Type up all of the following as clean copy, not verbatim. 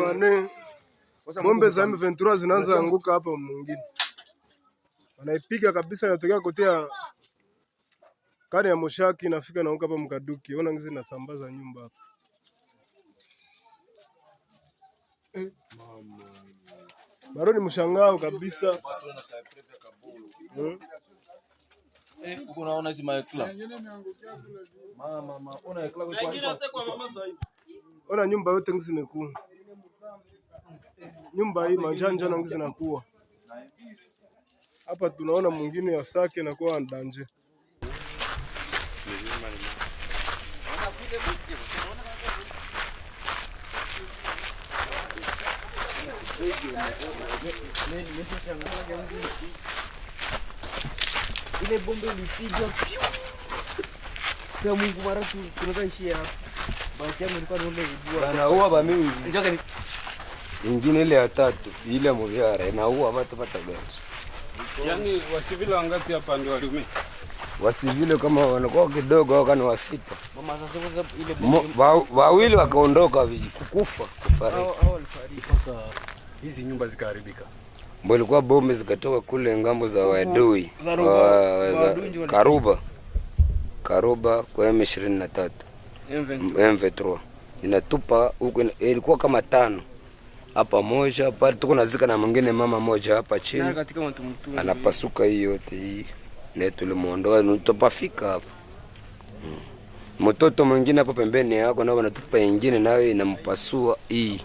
Wane bombe za M23 zinaanza anguka hapa mwingine. Wanaipiga kabisa, inatokea kotea kani ya Mushaki inafika naanguka hapa Mkaduki. Ona ngizi nasambaza nyumba hapa. Bado ni mshangao kabisa. Uko unaona hizi maekla. Mama, una ekla kwa. Ona nyumba yote ngizi imekuwa. Nyumba hii manjanja na ngizi zinakuwa. Hapa tunaona mwingine ya Sake na kwa ndanje. Ile bombe ilipigwa kwa Mungu mara tunakaishia hapa. Basi yangu ilikuwa ndio ilibua. Anaua ba mingi. Nyingine ile ya tatu, ile Muvyara inaua watu pata gani. Yaani wasivile wangapi hapa ndio waliumia? Wasivile kama wanakuwa kidogo au kana wasita. Mama sasa ile bombe wawili wakaondoka kukufa kufariki. Au walifariki Mpaka hizi nyumba zikaharibika. Mbona ilikuwa bombe zikatoka kule ngambo za Wadui. Karuba kwa M23. M23. Inatupa huko ilikuwa kama 5. Hapa moja pale tuko nazika na mwingine mama moja hapa chini. katika mtu Anapasuka hii yote hii. Na tulimuondoa nitopafika hapa. Mtoto mwingine hapo pembeni yako nao wanatupa nyingine nayo inampasua hii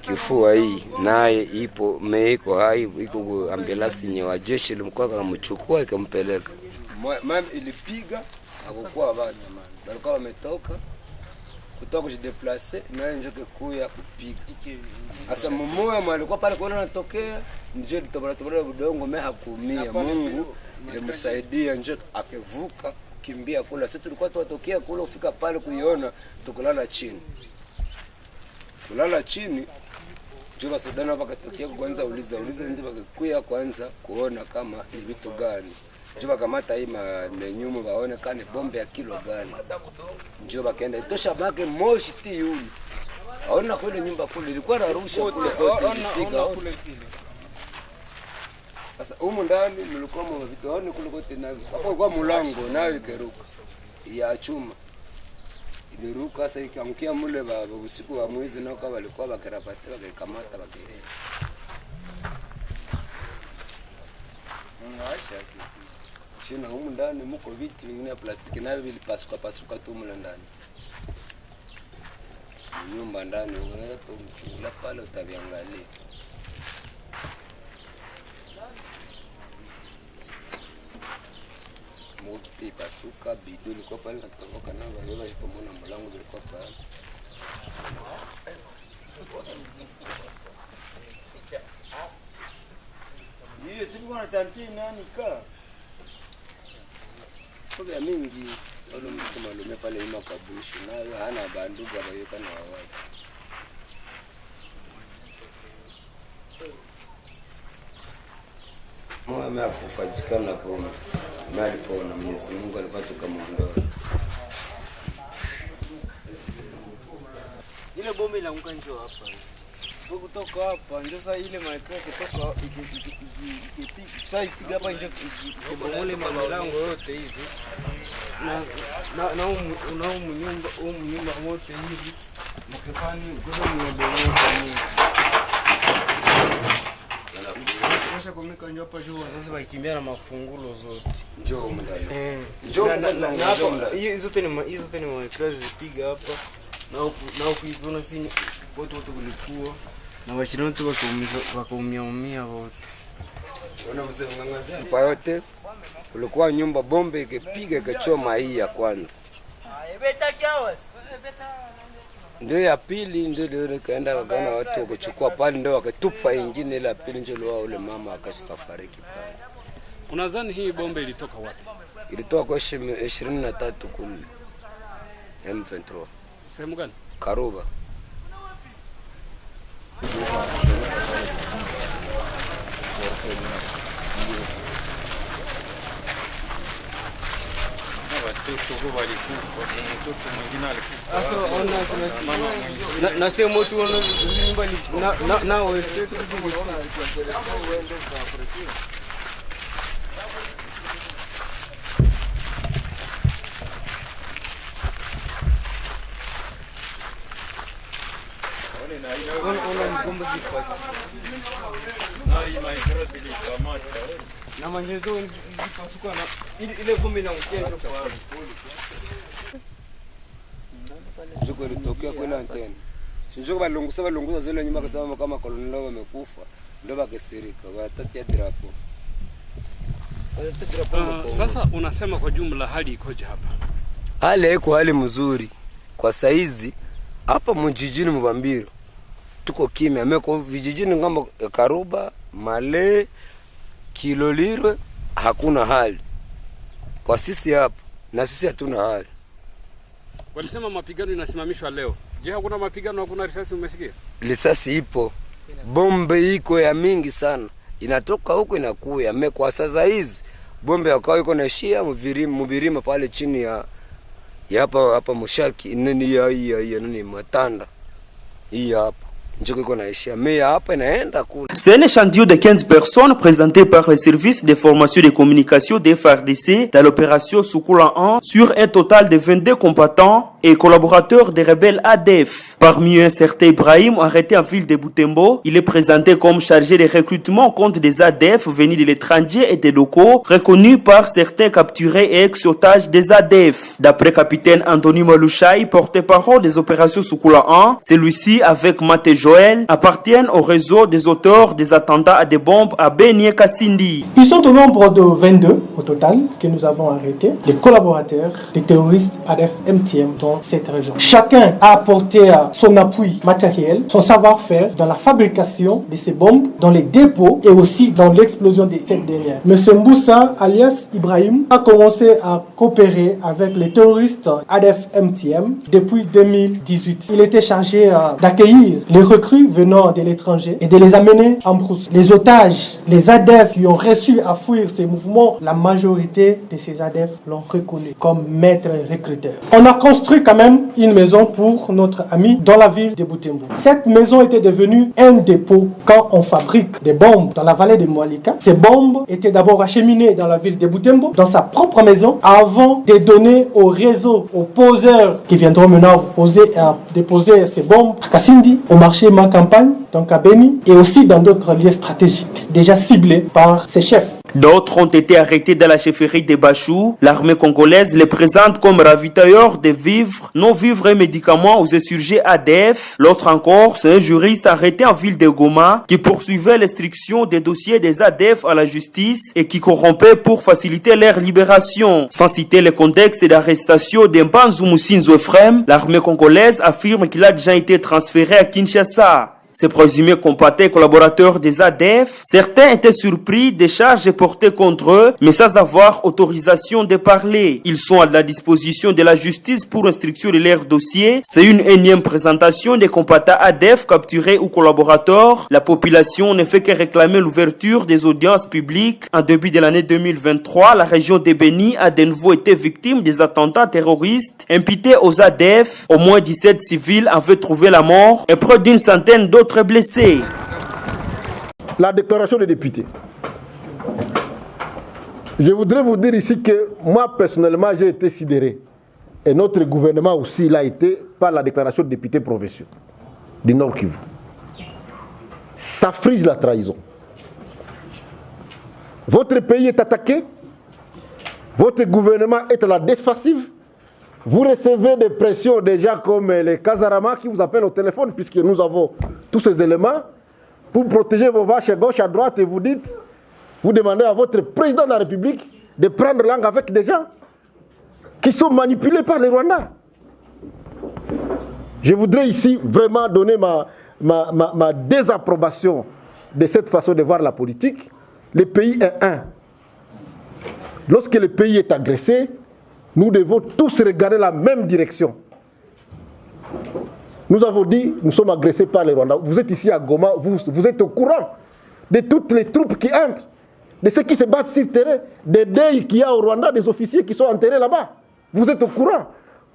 kifua hii naye ipo meiko hai iko ambulance nye wa jeshi limkuwa kumchukua ikampeleka. Mama ilipiga hakukuwa bana mama. Walikuwa wametoka kutoka kujideplacer na njoke kuya kupiga. Sasa mmoja alikuwa pale kuona anatokea nje tutobora budongo mimi hakuumia. Mungu ilimsaidia nje akevuka kimbia kula. Sisi tulikuwa tuwatokea kula ufika pale kuiona tukulala chini. Kulala chini Juba Sudan hapa katokea kwanza uliza nje bakakuya kwanza kuona kama ni vitu gani. Juba kamata hii menyumu baone kani bombe ya kilo gani. Juba kaenda itosha bake moshi ti yule. Aona kule nyumba kule ilikuwa na rusha kule kule kile. Sasa humu ndani mlikuwa mwa vitu aone kule kote nayo. Hapo kwa mlango nayo ikeruka. Ya chuma. Iliruka sasa ikamkia mule usiku wa mwezi nao kwa walikuwa bakarapata bakakamata bakire. Shina humu ndani mko viti vingine ya plastiki navyo vilipasuka tu mule ndani. Nyumba ndani unaweza kumchukua pale utaviangalia. Mukiti pasuka bidu ilikuwa pale natoka na wale walipomona mlango ulikuwa pale. Yeye siku na tanti nani ka? Kwa mingi sio mtu malume pale ima kabushu nayo hana banduga bayoka na wao. Mama akufajikana pombe. Mali pona Mwenyezi Mungu alipata kumuondoa. ile bombe ilaanguka njoo hapa. Kutoka hapa njoo sasa ile maikro kutoka ikipiga sasa ipiga hapa njoo kibomole malango yote hivi. Na nyumba moto hivi. Mkifani ngoja mnabomoa. Kisha kumika njoo hapa juu wazazi wakimbia na mafungulo zote. Njoo mndani. Njoo hapa. Hizo zote ni maikro zipiga hapa. Na ukiona sini watu kulikuwa na washirika tu wakaumia wote. Unaona mzee mngangazia kwa yote kulikuwa nyumba bombe ikipiga ikachoma hii ya kwanza. Ndio ya pili ndio kaenda wakana watu kuchukua pale ndio wakatupa nyingine ile ya pili ndio wao ule mama akashikafariki pale. Unadhani hii bombe ilitoka wapi? Ilitoka kwa 23 kule. M23. Sehemu gani? Karuba. watoto walikufa, mtoto mwingine alikufa. Sasa ona na sema tu ona nyumba na wewe ona mgomba zifaki Na hii maikro zilikamata. na manyezo zipasuka na ile gombe na mkesho kwa Juko litokea kwenda antena. Sinjoko balungusa zile nyuma kasema kama kolonelo wamekufa. Ndio bakesirika, watati ya drapo. Sasa unasema kwa jumla hali ikoje hapa? Hali iko hali mzuri. Kwa saizi hapa mjijini Mubambiro tuko kimya, ameko vijijini ngamba Karuba, Male, Kilolirwe hakuna hali. Kwa sisi hapa na sisi hatuna hali. Walisema mapigano inasimamishwa leo. Je, hakuna mapigano, hakuna risasi umesikia? Risasi ipo. Bombe iko ya mingi sana. Inatoka huko inakuya. Kwa sasa hizi bombe yakao iko na shia mubirima pale chini ya hapa Mushaki nini ya nini Matanda. Hii hapa. Njoko iko na shia. Hapa inaenda kule. C'est un échantillon de 15 personnes présenté par les services de formation et de communication des FARDC dans l'opération Soukula 1 sur un total de 22 combattants et collaborateurs des rebelles ADF. Parmi eux, un certain Ibrahim, arrêté en ville de Butembo, il est présenté comme chargé de recrutement contre des ADF venus de l'étranger et des locaux, reconnus par certains capturés et ex-otages des ADF. D'après capitaine Anthony Malouchaï, porte-parole des opérations Soukula 1, celui-ci, avec Mate Joël, appartiennent au réseau des auteurs des attentats à des bombes à Beni et Kassindi. Ils sont au nombre de 22 au total que nous avons arrêtés, les collaborateurs des terroristes ADF-MTM dans cette région. Chacun a apporté son appui matériel, son savoir-faire dans la fabrication de ces bombes, dans les dépôts et aussi dans l'explosion de cette dernière. M. Mboussa, alias Ibrahim, a commencé à coopérer avec les terroristes ADF-MTM depuis 2018. Il était chargé d'accueillir les recrues venant de l'étranger et de les amener en brousse. Les otages, les ADF qui ont reçu à fuir ces mouvements, la majorité de ces ADF l'ont reconnu comme maître recruteur. On a construit quand même une maison pour notre ami dans la ville de Butembo. Cette maison était devenue un dépôt quand on fabrique des bombes dans la vallée de Moalika. Ces bombes étaient d'abord acheminées dans la ville de Butembo, dans sa propre maison, avant de donner au réseau, aux poseurs qui viendront maintenant déposer ces bombes à Kassindi, au marché Ma Campagne, donc à Beni, et aussi dans d'autres lieux stratégiques, déjà ciblés par ses chefs. D'autres ont été arrêtés dans la chefferie de Bachou. L'armée congolaise les présente comme ravitailleurs de vivres, non-vivres et médicaments aux insurgés ADF. L'autre encore, c'est un juriste arrêté en ville de Goma qui poursuivait l'instruction des dossiers des ADF à la justice et qui corrompait pour faciliter leur libération. Sans citer le contexte d'arrestation d'Mpanzu Musinzo Ephraim, l'armée congolaise affirme qu'il a déjà été transféré à Kinshasa. Ces présumés combattants collaborateurs des ADF, certains étaient surpris des charges portées contre eux, mais sans avoir autorisation de parler. Ils sont à la disposition de la justice pour instruction de leur dossier. C'est une énième présentation des combattants ADF capturés ou collaborateurs. La population ne fait que réclamer l'ouverture des audiences publiques. En début de l'année 2023, la région de Beni a de nouveau été victime des attentats terroristes imputés aux ADF. Au moins 17 civils avaient trouvé la mort et près d'une centaine d'autres blessés. La déclaration des députés. Je voudrais vous dire ici que moi personnellement j'ai été sidéré et notre gouvernement aussi l'a été par la déclaration des députés provinciaux du Nord Kivu. Ça frise la trahison. Votre pays est attaqué, votre gouvernement est à la défensive. Vous recevez des pressions déjà comme les Kazarama qui vous appellent au téléphone puisque nous avons tous ces éléments pour protéger vos vaches à gauche, à droite et vous demandez à votre président de la République de prendre langue avec des gens qui sont manipulés par les Rwandais. Je voudrais ici vraiment donner ma désapprobation de cette façon de voir la politique. Le pays est un. Lorsque le pays est agressé, nous devons tous regarder la même direction. Nous avons dit, nous sommes agressés par les Rwandais. Vous êtes ici à Goma, vous êtes au courant de toutes les troupes qui entrent, de ceux qui se battent sur le terrain, des deuils qu'il y a au Rwanda, des officiers qui sont enterrés là-bas. Vous êtes au courant.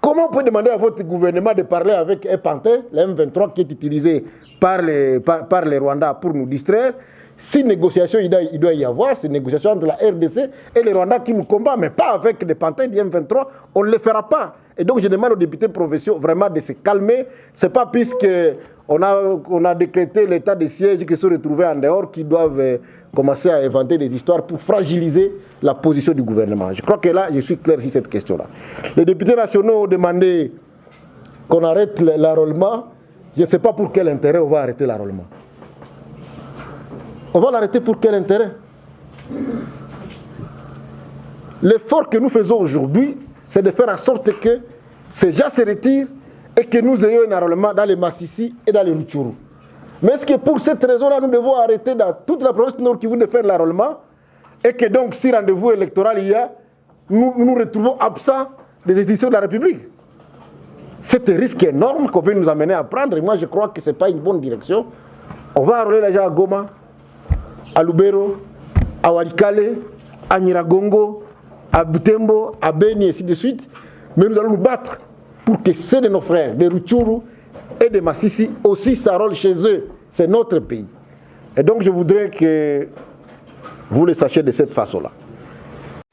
Comment vous pouvez demander à votre gouvernement de parler avec un pantin, le M23 qui est utilisé par les Rwandais pour nous distraire? Si négociation il doit y avoir, c'est négociation entre la RDC et les Rwandais qui nous combattent, mais pas avec des pantins du M23, on ne le fera pas. Et donc je demande aux députés provinciaux vraiment de se calmer. Ce n'est pas puisque on a décrété l'état de siège qui se sont retrouvés en dehors qui doivent commencer à inventer des histoires pour fragiliser la position du gouvernement. Je crois que là, je suis clair sur cette question-là. Les députés nationaux ont demandé qu'on arrête l'enrôlement. Je ne sais pas pour quel intérêt on va arrêter l'enrôlement. On va l'arrêter pour quel intérêt? L'effort que nous faisons aujourd'hui, c'est de faire en sorte que ces gens se retirent et que nous ayons un enrôlement dans les Massissi et dans les Rutshuru. Mais est-ce que pour cette raison-là, nous devons arrêter dans toute la province Nord Kivu de faire l'enrôlement et que donc, si rendez-vous électoral il y a, nous nous retrouvons absents des institutions de la République? C'est un risque énorme qu'on veut nous amener à prendre et moi je crois que ce n'est pas une bonne direction. On va enrôler les gens à Goma, à Lubero, à Walikale, à Nyiragongo, à Butembo, à Beni, et ainsi de suite. Mais nous allons nous battre pour que ceux de nos frères, des Rutshuru et des Massissi aussi s'enrôlent chez eux. C'est notre pays. Et donc je voudrais que vous le sachiez de cette façon-là.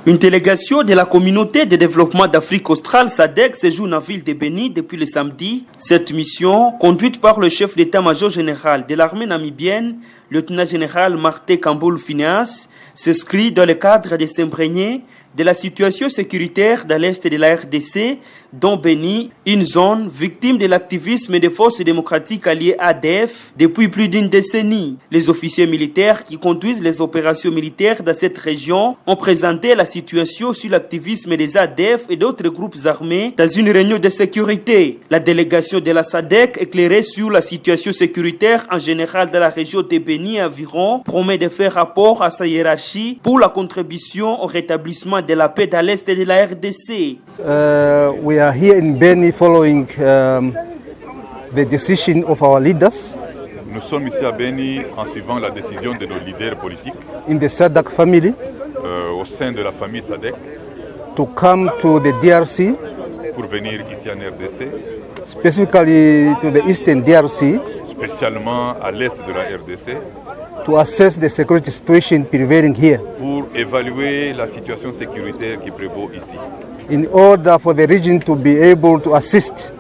Une délégation de la communauté de développement d'Afrique australe SADC séjourne en ville de Beni depuis le samedi. Cette mission, conduite par le chef d'état-major général de l'armée namibienne, lieutenant-général Martin Kamboul Phineas, s'inscrit dans le cadre de s'imprégner de la situation sécuritaire dans l'est de la RDC, dont Beni, une zone victime de l'activisme des forces démocratiques alliées ADF depuis plus d'une décennie. Les officiers militaires qui conduisent les opérations militaires dans cette région ont présenté la situation sur l'activisme des ADF et d'autres groupes armés dans une réunion de sécurité. La délégation de la SADC, éclairée sur la situation sécuritaire en général dans la région de Beni environ, promet de faire rapport à sa hiérarchie pour la contribution au rétablissement de la paix dans l'est de la RDC. We are here in Beni following the decision of our leaders. Nous sommes ici à Beni en suivant la décision de nos leaders politiques. In the SADC family. Au sein de la famille SADC. To come to the DRC. Pour venir ici en RDC. Specifically to the Eastern DRC. Spécialement à l'est de la RDC. To assess the security situation prevailing here. Pour évaluer la situation sécuritaire qui prévaut ici. In order for the region to be able to assist.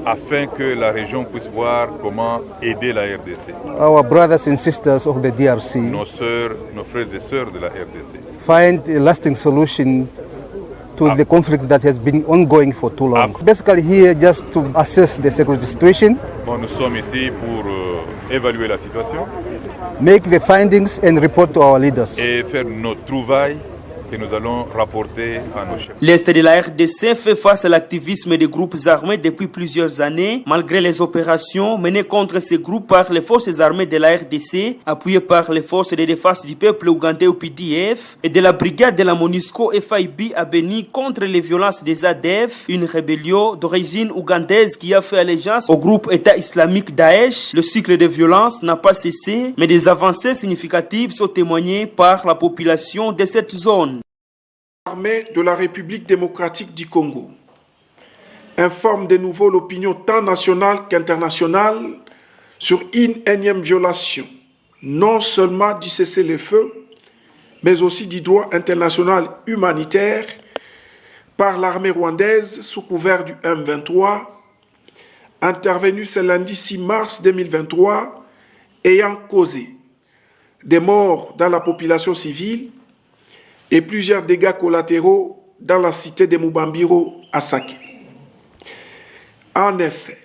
Afin que la région puisse voir comment aider la RDC. Our brothers and sisters of the DRC. Nos frères et sœurs de la RDC. Find a lasting solution to the conflict that has been ongoing for too long. Basically here just to assess the security situation. Bon, nous sommes ici pour évaluer la situation. Make the findings and report to our leaders. Et faire nos trouvailles que nous allons rapporter à nos chefs. L'Est de la RDC fait face à l'activisme des groupes armés depuis plusieurs années, malgré les opérations menées contre ces groupes par les forces armées de la RDC, appuyées par les forces de défense du peuple ougandais ou PDF, et de la brigade de la MONUSCO FIB à Beni contre les violences des ADF, une rébellion d'origine ougandaise qui a fait allégeance au groupe État islamique Daesh. Le cycle de violence n'a pas cessé, mais des avancées significatives sont témoignées par la population de cette zone. L'armée de la République démocratique du Congo informe de nouveau l'opinion tant nationale qu'internationale sur une énième violation, non seulement du cessez-le-feu, mais aussi du droit international humanitaire par l'armée rwandaise sous couvert du M23, intervenue ce lundi 6 mars 2023, ayant causé des morts dans la population civile et plusieurs dégâts collatéraux dans la cité de Mubambiro à Sake. En effet,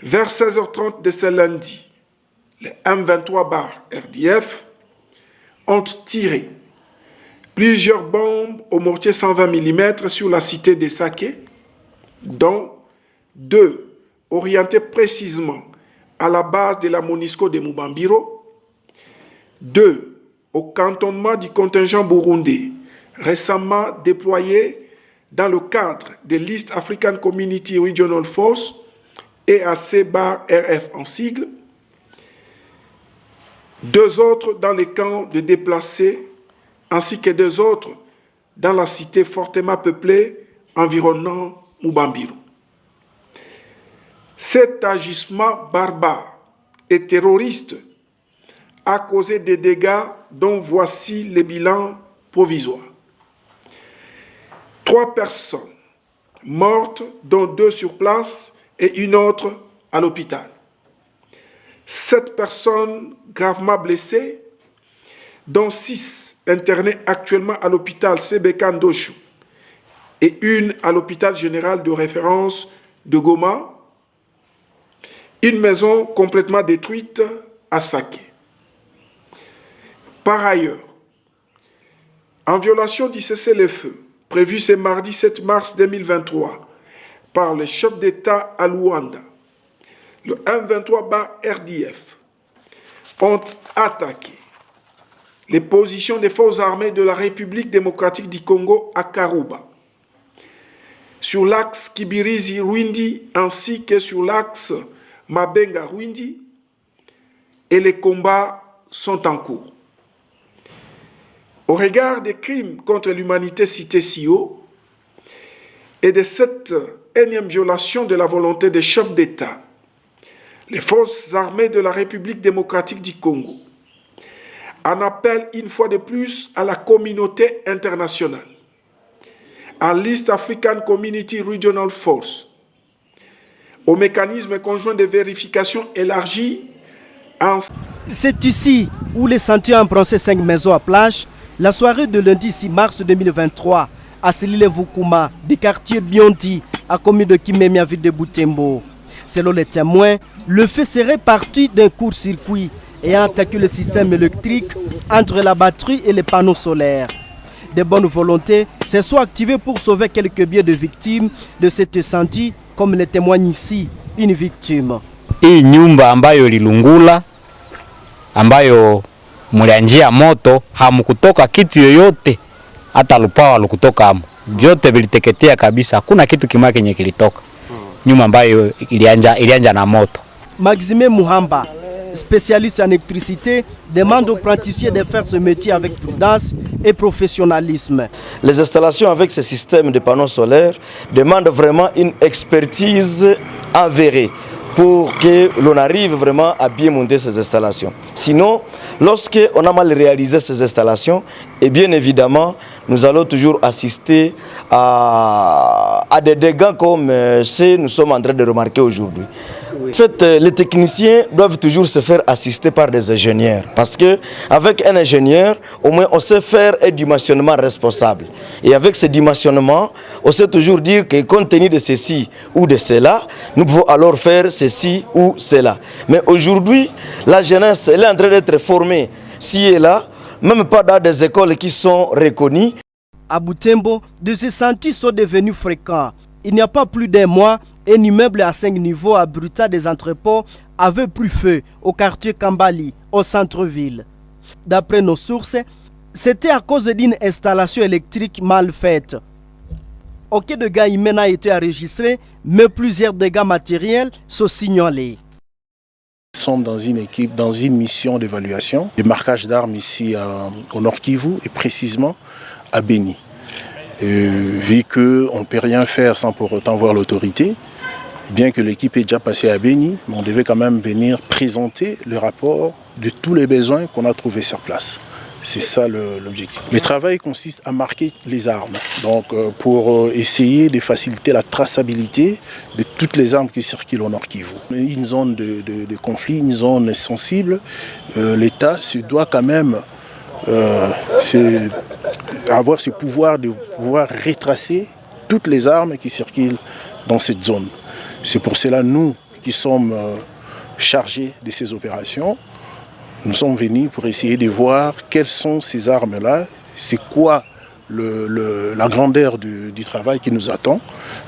vers 16h30 de ce lundi, les M23-RDF ont tiré plusieurs bombes au mortier 120 mm sur la cité de Sake, dont 2 orientées précisément à la base de la MONUSCO de Mubambiro, 2 au cantonnement du contingent burundais, récemment déployé dans le cadre de l'East African Community Regional Force, EAC-RF en sigle, 2 autres dans les camps de déplacés, ainsi que 2 autres dans la cité fortement peuplée environnant Mubambiru. Cet agissement barbare et terroriste a causé des dégâts dont voici les bilans provisoires. 3 personnes mortes, dont 2 sur place et une autre à l'hôpital. 7 personnes gravement blessées, dont 6 internées actuellement à l'hôpital Sebeka Ndoshu et une à l'hôpital général de référence de Goma. Une maison complètement détruite à Saké. Par ailleurs, en violation du cessez-le-feu prévu ce mardi 7 mars 2023 par le chef d'État à Luanda, le M23-RDF ont attaqué les positions des forces armées de la République démocratique du Congo à Karouba, sur l'axe Kibirizi-Rwindi ainsi que sur l'axe Mabenga-Rwindi, et les combats sont en cours. Au regard des crimes contre l'humanité cités si haut et de cette énième violation de la volonté des chefs d'État, les forces armées de la République démocratique du Congo en appellent une fois de plus à la communauté internationale, à l'East African Community Regional Force, au mécanisme conjoint de vérification élargi. C'est ici où les sentiers ont brossé 5 maisons à plage. La soirée de lundi 6 mars 2023 à Selile-Vukuma, du quartier Biondi, à commune de Kimemia, ville de Butembo. Selon les témoins, le feu serait parti d'un court-circuit et a attaqué le système électrique entre la batterie et les panneaux solaires. Des bonnes volontés se sont activées pour sauver quelques biens de victimes de cet incendie, comme le témoigne ici une victime. Hii nyumba ambayo ililungula, ambayo mulianjia moto, hamukutoka kitu yoyote, hata lupawa lukutoka hamu. Vyote viliteketea kabisa, hakuna kitu kimoja kenye kilitoka. Nyumba ambayo ilianja na moto. Maxime Muhamba, spécialiste en électricité, demande aux praticiens de faire ce métier avec prudence et professionnalisme. Les installations avec ce système de panneaux solaires demandent vraiment une expertise avérée pour que l'on arrive vraiment à bien monter ces installations. Sinon, lorsque on a mal réalisé ces installations, et bien évidemment, nous allons toujours assister à des dégâts comme ce que nous sommes en train de remarquer aujourd'hui. En fait, les techniciens doivent toujours se faire assister par des ingénieurs. Parce qu'avec un ingénieur, au moins on sait faire un dimensionnement responsable. Et avec ce dimensionnement, on sait toujours dire que compte tenu de ceci ou de cela, nous pouvons alors faire ceci ou cela. Mais aujourd'hui, la jeunesse elle est en train d'être formée ci et là, même pas dans des écoles qui sont reconnues. À Butembo, des incendies sont devenus fréquents. Il n'y a pas plus d'un mois, un immeuble à 5 niveaux abritant des entrepôts avait pris feu au quartier Kambali, au centre-ville. D'après nos sources, c'était à cause d'une installation électrique mal faite. Aucun dégât humain n'a été enregistré, mais plusieurs dégâts matériels sont signalés. Nous sommes dans une équipe, dans une mission d'évaluation, de marquage d'armes ici au Nord Kivu et précisément à Béni. Vu qu'on ne peut rien faire sans pour autant voir l'autorité, bien que l'équipe est déjà passée à Béni, mais on devait quand même venir présenter le rapport de tous les besoins qu'on a trouvés sur place. C'est ça l'objectif. Le travail consiste à marquer les armes, donc pour essayer de faciliter la traçabilité de toutes les armes qui circulent au Nord Kivu. Une zone de conflit, une zone sensible, l'État se doit quand même avoir ce pouvoir de pouvoir retracer toutes les armes qui circulent dans cette zone. C'est pour cela nous qui sommes chargés de ces opérations. Nous sommes venus pour essayer de voir quelles sont ces armes-là, c'est quoi la grandeur du travail qui nous attend.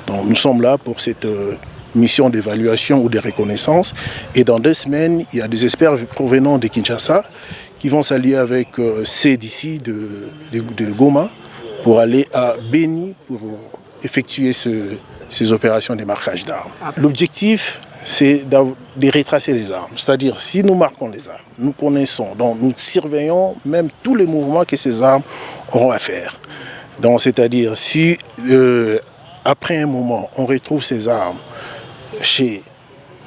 Donc, nous sommes là pour cette mission d'évaluation ou de reconnaissance. Et dans 2 semaines, il y a des experts provenant de Kinshasa qui vont s'allier avec ceux d'ici de Goma pour aller à Béni pour effectuer ces opérations de marquage d'armes. L'objectif, c'est de retracer les armes. C'est-à-dire, si nous marquons les armes, nous connaissons, donc nous surveillons même tous les mouvements que ces armes auront à faire. Donc, c'est-à-dire, si après un moment, on retrouve ces armes chez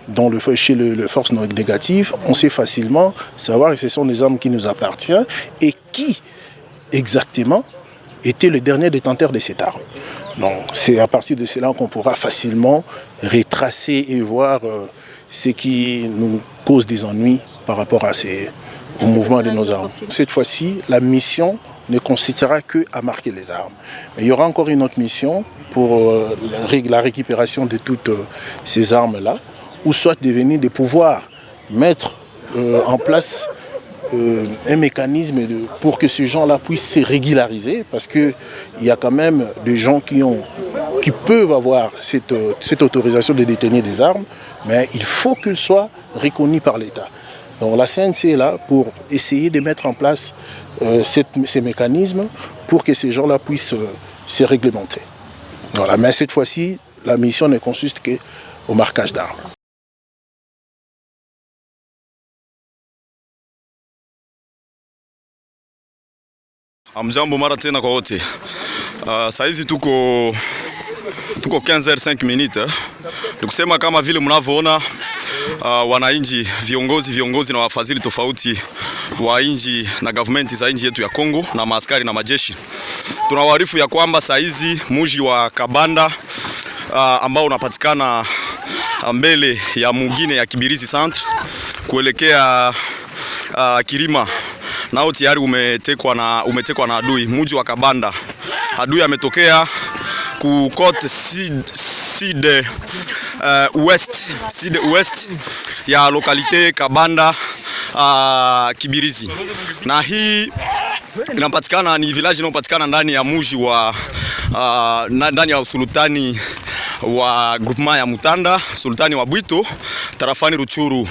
les forces négatives, on sait facilement savoir que ce sont des armes qui nous appartiennent et qui exactement était le dernier détenteur de cette arme. Donc c'est à partir de cela qu'on pourra facilement retracer et voir ce qui nous cause des ennuis par rapport au mouvement de nos armes. Cette fois-ci, la mission ne consistera qu'à marquer les armes. Mais il y aura encore une autre mission pour la récupération de toutes ces armes-là, ou soit devenir de pouvoir mettre en place un mécanisme pour que ces gens-là puissent se régulariser, parce qu'il y a quand même des gens qui peuvent avoir cette autorisation de détenir des armes, mais il faut qu'ils soient reconnus par l'État. Donc la CNC est là pour essayer de mettre en place ces mécanismes pour que ces gens-là puissent se réglementer. Voilà. Mais cette fois-ci, la mission ne consiste qu'au marquage d'armes. Amjambo mara tena kwa wote. Saizi tuko 15h05 minutes. Nikusema kama vile mnavyoona wananchi, viongozi na wafadhili tofauti wa nchi na government za nchi yetu ya Kongo na maaskari na majeshi. Tunawaarifu ya kwamba saizi mji wa Kabanda ambao unapatikana mbele ya mwingine ya Kibirizi Centre kuelekea Kirima nao tayari umetekwa na adui. Mji wa Kabanda, adui ametokea ku côte sud ouest ya lokalite Kabanda Kibirizi, na hii inapatikana ni village inayopatikana ndani ya mji wa ndani ya usultani wa groupement ya Mutanda, sultani wa Bwito, tarafani Ruchuru.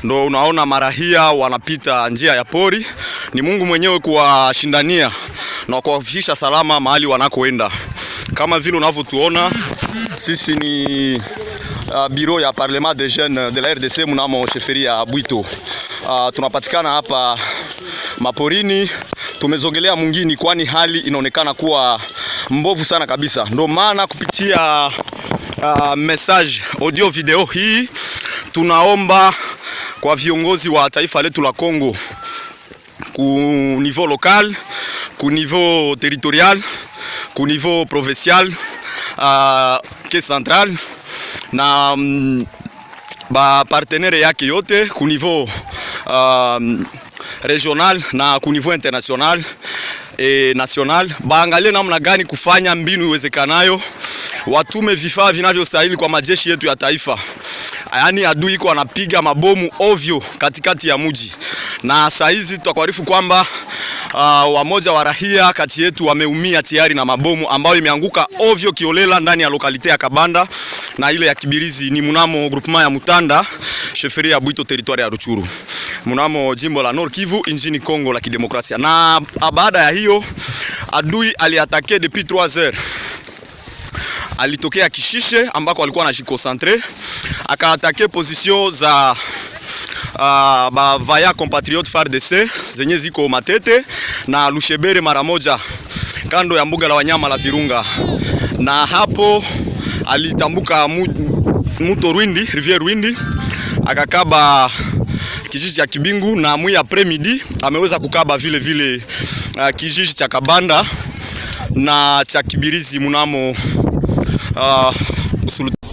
Ndo unaona marahia wanapita njia ya pori, ni Mungu mwenyewe kuwashindania na kuwafikisha salama mahali wanakoenda. Kama vile unavyotuona, sisi ni bureau ya Parlement des Jeunes de la RDC mnamo sheferi ya Bwito. Tunapatikana hapa maporini, tumezogelea mwingine kwani hali inaonekana kuwa mbovu sana kabisa. Ndio maana kupitia message audio video hii tunaomba kwa viongozi wa taifa letu la Kongo ku niveau local, ku niveau territorial, ku niveau provincial, ke central na ba partenaire yake yote ku niveau regional na ku niveau international et national, baangalie namna gani kufanya mbinu iwezekanayo, watume vifaa vinavyostahili kwa majeshi yetu ya taifa. Yaani adui iko anapiga mabomu ovyo katikati ya mji. Na saizi tutakuarifu kwamba wamoja wa rahia kati yetu wameumia tayari na mabomu ambayo imeanguka ovyo kiolela ndani ya lokalite ya Kabanda na ile ya Kibirizi, ni mnamo groupement ya Mutanda, sheferi ya Bwito, territoire ya Ruchuru, mnamo jimbo la Nord Kivu nchini Kongo la Kidemokrasia. Na baada ya hiyo adui aliatake depuis 3 heures. Alitokea Kishishe ambako alikuwa anajikosantre, akaatake position za vaya compatriote FARDC zenye ziko Matete na Lushebere mara moja kando ya mbuga la wanyama la Virunga. Na hapo alitambuka mto Rwindi, rivière Rwindi, akakaba kijiji cha Kibingu, na mwi après midi ameweza kukaba vile kijiji cha Kabanda na cha Kibirizi mnamo usultani.